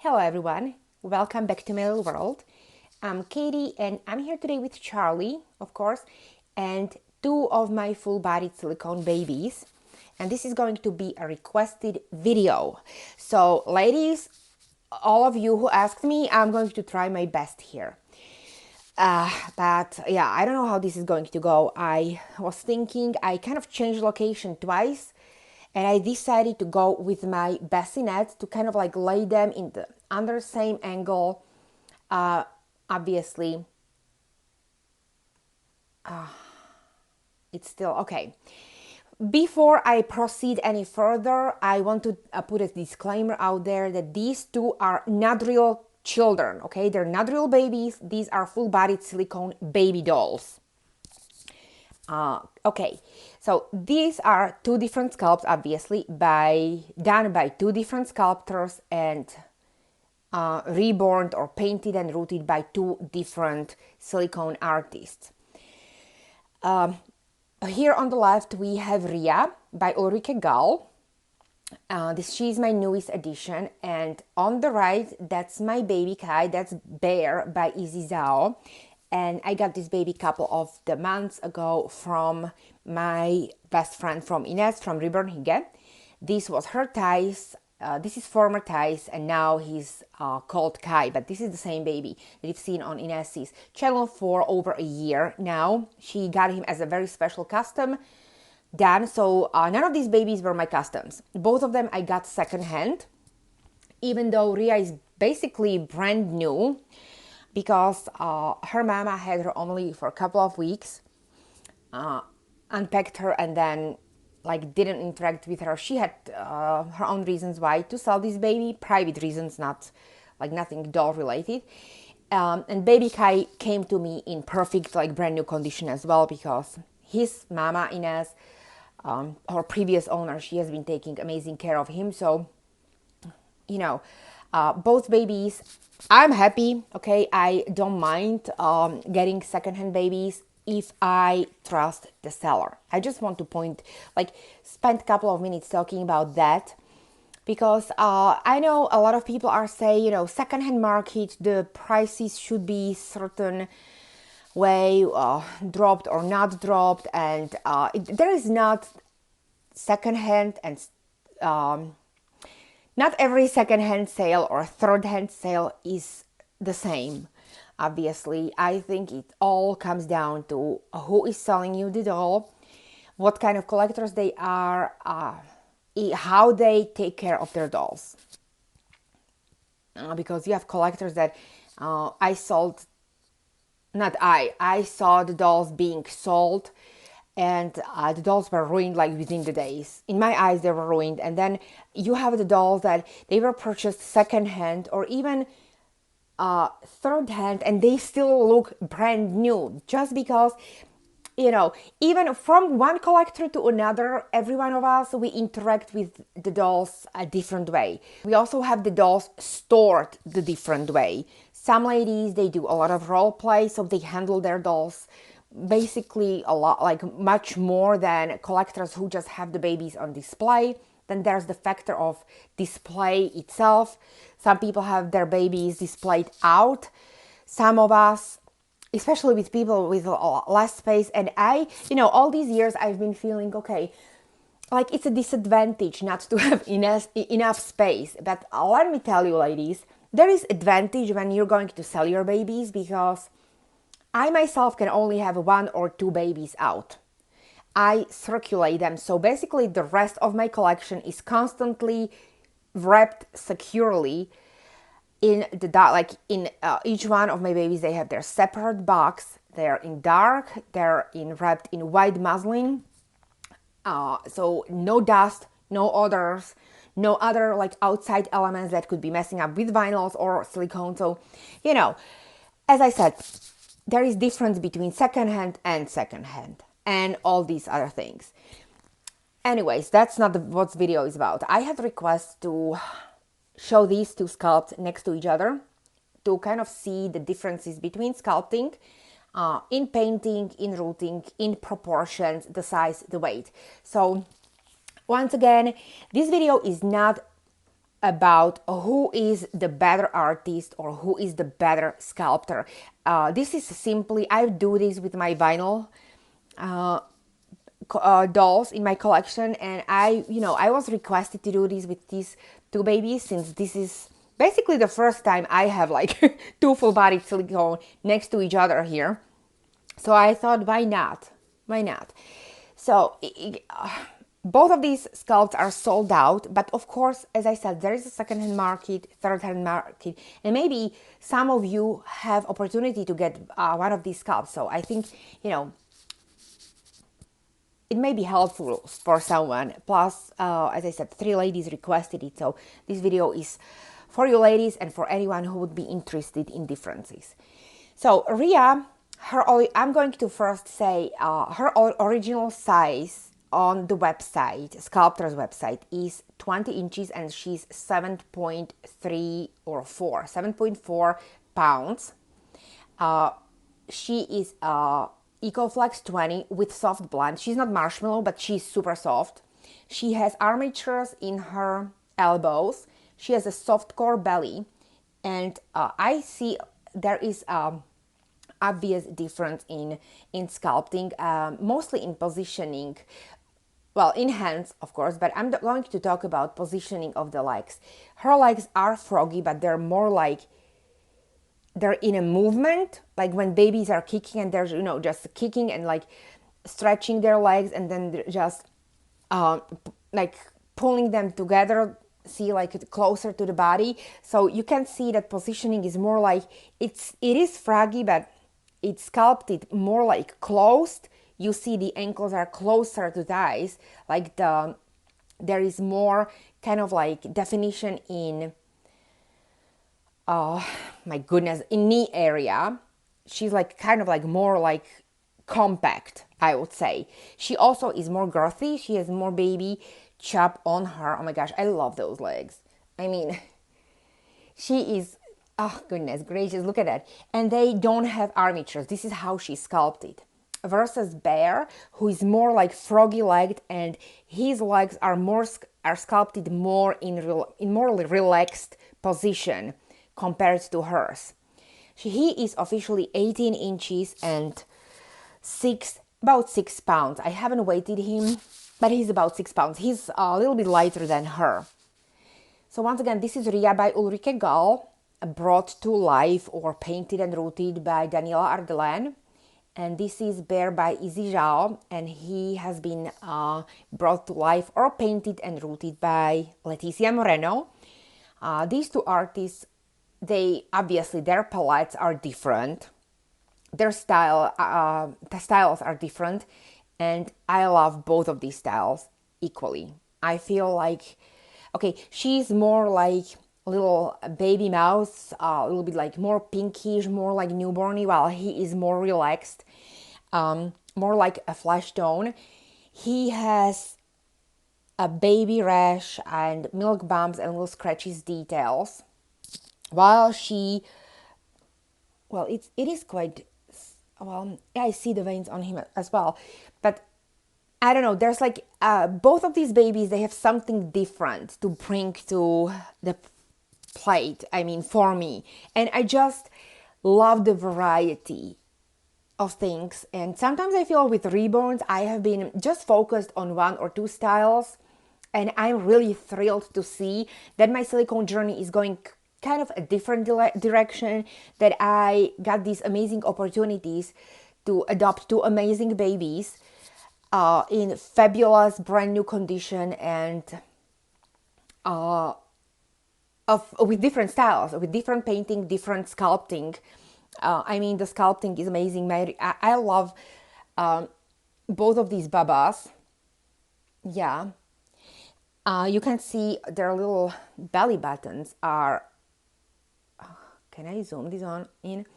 Hello everyone, welcome back to my little world. I'm Katie and I'm here today with Charlie, of course, and two of my full-bodied silicone babies. And this is going to be a requested video. So ladies, all of you who asked me, I'm going to try my best here. But yeah, I don't know how this is going to go. I was thinking, I kind of changed location twice and I decided to go with my bassinets to kind of like lay them in the under same angle. Obviously, it's still okay. Before I proceed any further, I want to put a disclaimer out there that these two are not real children, okay? They're not real babies. These are full-bodied silicone baby dolls. Okay, so these are two different sculpts, obviously, done by two different sculptors and reborn or painted and rooted by two different silicone artists. Here on the left we have RIA by Ulrike Gall. She's my newest addition, and on the right that's my baby Kai, that's Bear by Izzy Zhao. And I got this baby couple of the months ago from my best friend from Ines from Reborn Hige. This was her Thais. This is former Thais, and now he's called Kai, but this is the same baby that you've seen on Ines's channel for over a year now. She got him as a very special custom done, so none of these babies were my customs. Both of them I got secondhand, even though RIA is basically brand new, because her mama had her only for a couple of weeks, unpacked her, and then like didn't interact with her. She had her own reasons why to sell this baby, private reasons, not like nothing doll related. And baby Kai came to me in perfect like brand new condition as well, because his mama Ines, her previous owner, she has been taking amazing care of him. So you know, both babies, I'm happy, okay? I don't mind getting secondhand babies if I trust the seller. I just want to spend a couple of minutes talking about that, because I know a lot of people are saying, secondhand market, the prices should be certain way, dropped or not dropped, and there is not secondhand and not every second-hand sale or third-hand sale is the same. Obviously, I think it all comes down to who is selling you the doll, what kind of collectors they are, how they take care of their dolls. Because you have collectors that I saw the dolls being sold, and the dolls were ruined like within the days. In my eyes, they were ruined. And then you have the dolls that they were purchased secondhand or even third hand, and they still look brand new, just because, even from one collector to another, every one of us, we interact with the dolls a different way. We also have the dolls stored the different way. Some ladies, they do a lot of role play, so they handle their dolls basically a lot, like much more than collectors who just have the babies on display. Then there's the factor of display itself. Some people have their babies displayed out. Some of us, especially with people with less space, and all these years I've been feeling, okay, like it's a disadvantage not to have enough space. But let me tell you, ladies, there is advantage when you're going to sell your babies, because I myself can only have 1 or 2 babies out. I circulate them, so basically the rest of my collection is constantly wrapped securely in each one of my babies. They have their separate box. They're in dark. They're wrapped in white muslin. So no dust, no odors, no other like outside elements that could be messing up with vinyls or silicone. So, as I said, there is difference between secondhand and all these other things. Anyways, that's not what this video is about. I had requests to show these two sculpts next to each other to kind of see the differences between sculpting, in painting, in rooting, in proportions, the size, the weight. So once again, this video is not about who is the better artist or who is the better sculptor. This is simply, I do this with my vinyl dolls in my collection, and I was requested to do this with these two babies, since this is basically the first time I have like two full-bodied silicone next to each other here. So I thought, why not? Why not? So both of these sculpts are sold out, but of course, as I said, there is a second-hand market, third-hand market, and maybe some of you have opportunity to get one of these sculpts. So I think, it may be helpful for someone. Plus, as I said, 3 ladies requested it, so this video is for you ladies and for anyone who would be interested in differences. So RIA, I'm going to first say her original size on the website, sculptor's website, is 20 inches, and she's 7.3 or 7.4 pounds. She is EcoFlex 20 with soft blend. She's not marshmallow, but she's super soft. She has armatures in her elbows. She has a soft core belly, and I see there is obvious difference in sculpting, mostly in positioning. Well, in hands, of course, but I'm going to talk about positioning of the legs. Her legs are froggy, but they're more like they're in a movement, like when babies are kicking and they're, just kicking and like stretching their legs, and then they're just like pulling them together, see, like closer to the body. So you can see that positioning is more like, it is froggy, but it's sculpted more like closed. You see the ankles are closer to thighs, like there is more kind of like definition in, my goodness, in knee area. She's like kind of like more like compact, I would say. She also is more girthy. She has more baby chub on her. Oh my gosh, I love those legs. I mean, she is, oh goodness gracious, look at that. And they don't have armatures. This is how she's sculpted. Versus Bear, who is more like froggy legged, and his legs are sculpted more in more relaxed position compared to hers. He is officially 18 inches and about 6 pounds. I haven't weighted him, but he's about 6 pounds. He's a little bit lighter than her. So once again, this is RIA by Ulrike Gall, brought to life or painted and rooted by Daniela Ardelan. And this is Bear by Izzy Zhao, and he has been brought to life or painted and rooted by Leticia Moreno. These two artists, their palettes are different. Their the styles are different, and I love both of these styles equally. I feel like, okay, she's more like little baby mouse, a little bit like more pinkish, more like newborny, while he is more relaxed, more like a flesh tone. He has a baby rash and milk bumps and little scratches details, while she, well, it is quite, well, I see the veins on him as well, but I don't know, there's like both of these babies, they have something different to bring to the plate, I mean, for me. And I just love the variety of things. And sometimes I feel with reborns, I have been just focused on 1 or 2 styles, and I'm really thrilled to see that my silicone journey is going kind of a different direction, that I got these amazing opportunities to adopt 2 amazing babies in fabulous brand new condition, and with different styles, with different painting, different sculpting. I mean, the sculpting is amazing. I love both of these babas. Yeah. You can see their little belly buttons are, can I zoom this on in?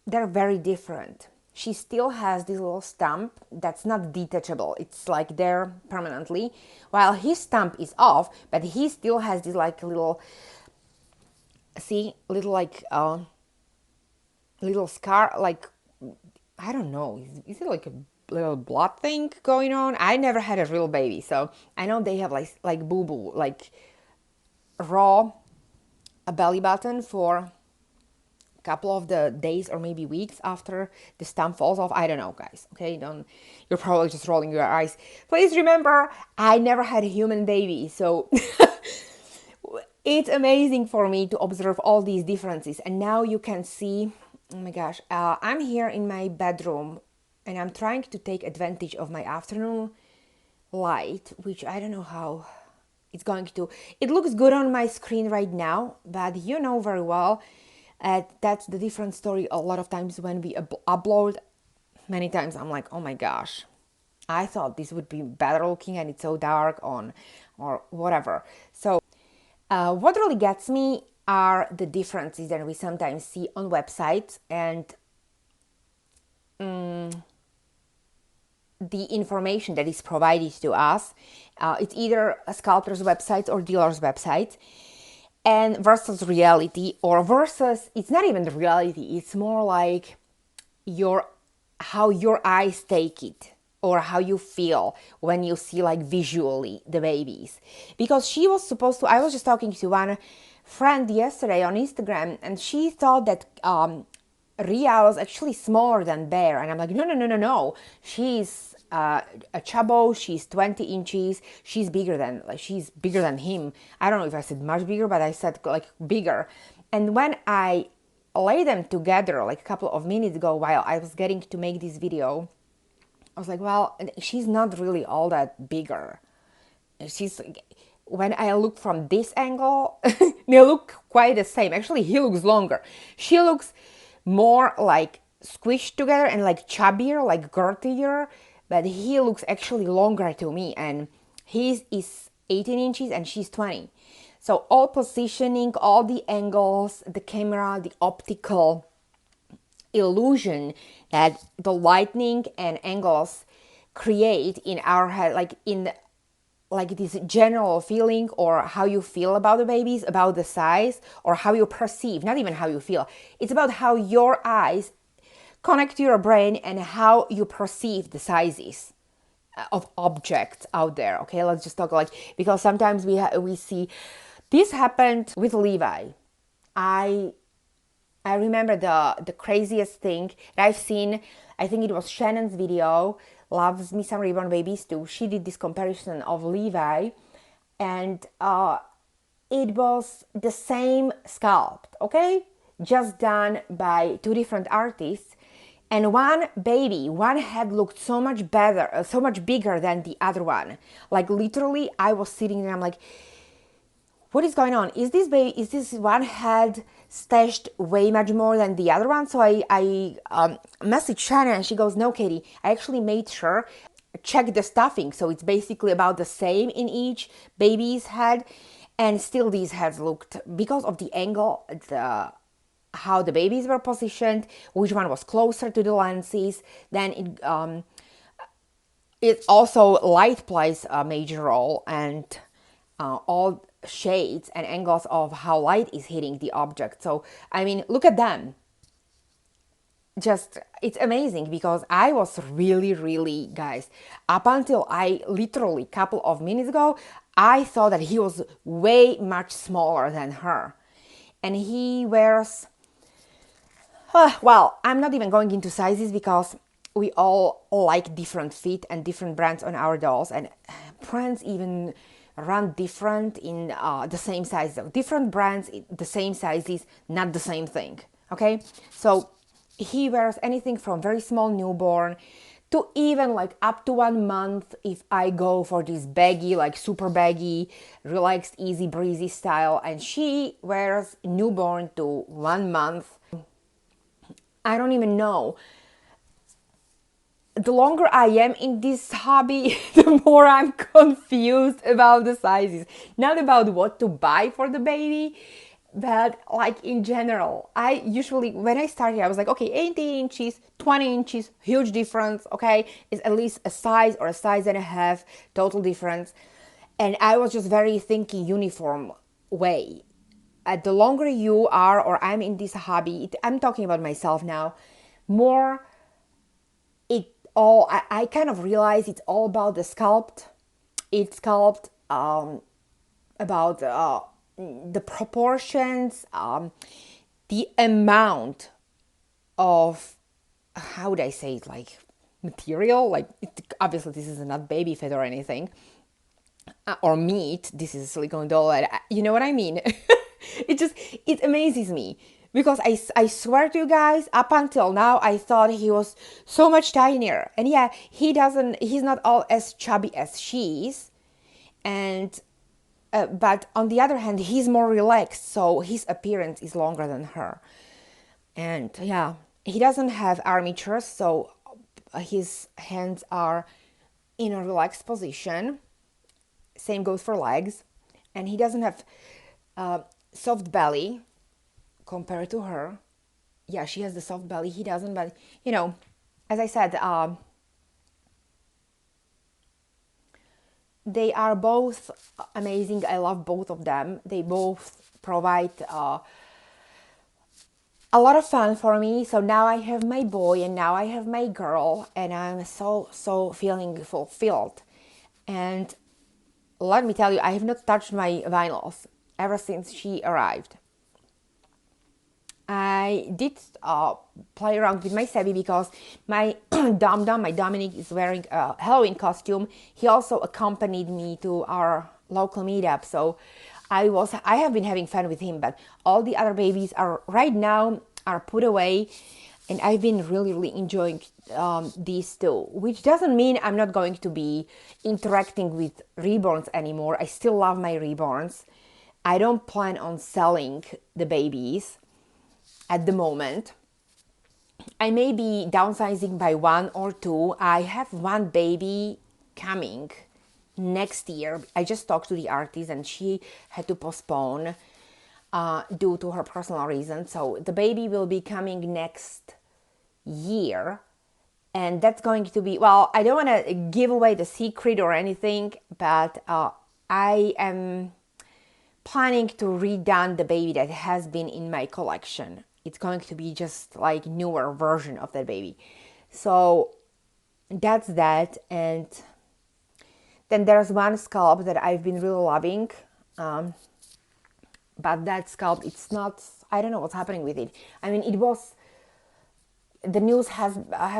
They're very different. She still has this little stump that's not detachable. It's like there permanently, while his stump is off, but he still has this like little, see, little like little scar, like, I don't know, is it like a little blood thing going on? I never had a real baby, so I know they have like boo-boo, like raw belly button for couple of the days or maybe weeks after the stump falls off. I don't know, guys. Okay, don't, you're probably just rolling your eyes. Please remember, I never had a human baby, so it's amazing for me to observe all these differences. And now you can see, oh my gosh, I'm here in my bedroom and I'm trying to take advantage of my afternoon light, which I don't know how it's going to. It looks good on my screen right now, but you know very well that's the different story. A lot of times when we upload, many times I'm like, oh my gosh, I thought this would be better looking and it's so dark on, or whatever. So what really gets me are the differences that we sometimes see on websites and the information that is provided to us. It's either a sculptor's website or dealer's website, and versus reality, or versus, it's not even the reality, it's more like how your eyes take it, or how you feel when you see like visually the babies. Because she was supposed to, I was just talking to one friend yesterday on Instagram, and she thought that Ria was actually smaller than Bear, and I'm like, no, no, no, no, no. She's a chubbo. She's 20 inches. She's bigger than him. I don't know if I said much bigger, but I said like bigger. And when I lay them together, like a couple of minutes ago, while I was getting to make this video, I was like, well, she's not really all that bigger. She's, when I look from this angle, they look quite the same. Actually, he looks longer. She looks more like squished together and like chubbier, like girthier, but he looks actually longer to me, and he is 18 inches and she's 20. So all positioning, all the angles, the camera, the optical illusion that the lighting and angles create in our head, like in like this general feeling, or how you feel about the babies, about the size, or how you perceive, not even how you feel. It's about how your eyes connect to your brain and how you perceive the sizes of objects out there. Okay, let's just talk like, because sometimes we see this happened with Levi. I remember the craziest thing that I've seen. I think it was Shannon's video, Loves Me Some Reborn Babies too. She did this comparison of Levi, and it was the same sculpt, okay? Just done by two different artists. And one head looked so much better, so much bigger than the other one. Like literally, I was sitting there, I'm like, what is going on? Is this one head stashed way much more than the other one? So I messaged Shannon and she goes, no, Katie, I actually made sure, check the stuffing. So it's basically about the same in each baby's head. And still these heads looked, because of the angle, how the babies were positioned, which one was closer to the lenses, then it also, light plays a major role, and all shades and angles of how light is hitting the object. So I mean, look at them. Just, it's amazing, because I was really, guys, up until I literally couple of minutes ago, I thought that he was way much smaller than her. And he wears, well, I'm not even going into sizes, because we all like different fit and different brands on our dolls, and brands even run different in the same size. Different brands, the same sizes, not the same thing. Okay, so he wears anything from very small newborn to even like up to 1 month if I go for this baggy, like super baggy, relaxed, easy breezy style, and she wears newborn to 1 month. I don't even know. The longer I am in this hobby, the more I'm confused about the sizes. Not about what to buy for the baby, but like in general. I usually, when I started, I was like, okay, 18 inches, 20 inches, huge difference, okay? It's at least a size or a size and a half, total difference. And I was just very thinking uniform way. The longer you are, or I'm in this hobby, I'm talking about myself now, more I kind of realize it's all about the sculpt. It's sculpt about the proportions, the amount of, how would I say it, like material, like obviously this is not baby fat or anything, or meat. This is a silicone doll. You know what I mean? It amazes me because I swear to you guys, up until now I thought he was so much tinier, and yeah, he's not all as chubby as she is, and but on the other hand, he's more relaxed, so his appearance is longer than her. And yeah, he doesn't have armatures, so his hands are in a relaxed position. Same goes for legs. And he doesn't have soft belly compared to her. Yeah, she has the soft belly, he doesn't, but you know, as I said, they are both amazing. I love both of them. They both provide a lot of fun for me. So now I have my boy and now I have my girl, and I'm so feeling fulfilled. And let me tell you, I have not touched my vinyls ever since she arrived. I did play around with my Sebi because my my Dominic, is wearing a Halloween costume. He also accompanied me to our local meetup, so I have been having fun with him. But all the other babies are right now are put away, and I've been really enjoying these two. Which doesn't mean I'm not going to be interacting with reborns anymore. I still love my reborns. I don't plan on selling the babies at the moment. I may be downsizing by one or two. I have one baby coming next year. I just talked to the artist and she had to postpone due to her personal reasons. So the baby will be coming next year. And that's going to be, well, I don't want to give away the secret or anything, but I am planning to redone the baby that has been in my collection. It's going to be just like newer version of that baby. So that's that. And then there's one sculpt that I've been really loving. But that sculpt, it's not, I don't know what's happening with it. I mean, it was, the news have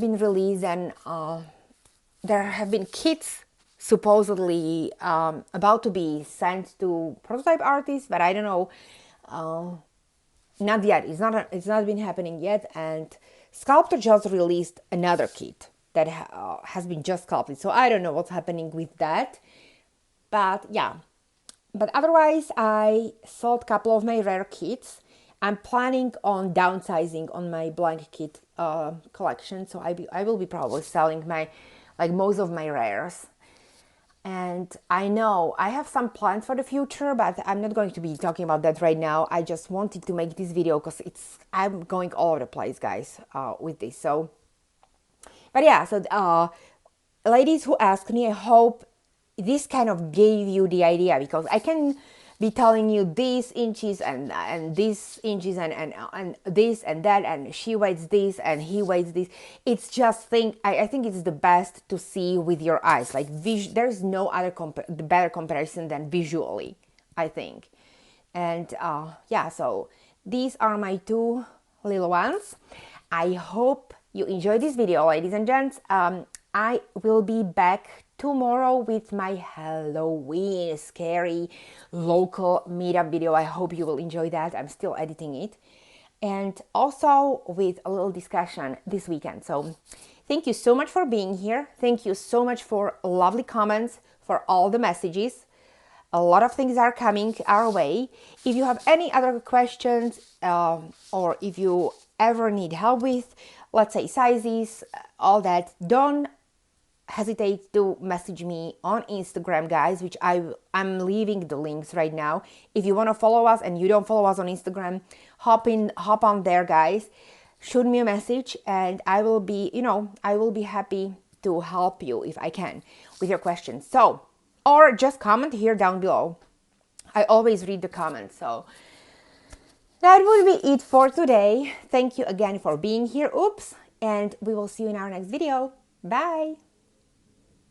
been released, and there have been kits supposedly about to be sent to prototype artists, but I don't know. Not yet. It's not been happening yet. And Sculptor just released another kit that has been just sculpted. So I don't know what's happening with that. But yeah. But otherwise, I sold a couple of my rare kits. I'm planning on downsizing on my blank kit collection. So I will be probably selling most of my rares. And I know I have some plans for the future, but I'm not going to be talking about that right now. I just wanted to make this video because I'm going all over the place, guys, with this. So, but yeah, so ladies who asked me, I hope this kind of gave you the idea, because I can be telling you these inches and these inches and this and that, and she weighs this and he weighs this. It's just I think it's the best to see with your eyes. Like there's no other better comparison than visually, I think. And yeah, so these are my two little ones. I hope you enjoyed this video, ladies and gents. I will be back tomorrow with my Halloween scary local meetup video. I hope you will enjoy that. I'm still editing it. And also with a little discussion this weekend. So thank you so much for being here. Thank you so much for lovely comments, for all the messages. A lot of things are coming our way. If you have any other questions or if you ever need help with, let's say, sizes, all that, don't hesitate to message me on Instagram, guys, which I'm leaving the links right now. If you want to follow us and you don't follow us on Instagram, hop on there, guys. Shoot me a message and I will be happy to help you if I can with your questions. So, or just comment here down below. I always read the comments. So that would be it for today. Thank you again for being here. Oops. And we will see you in our next video. Bye.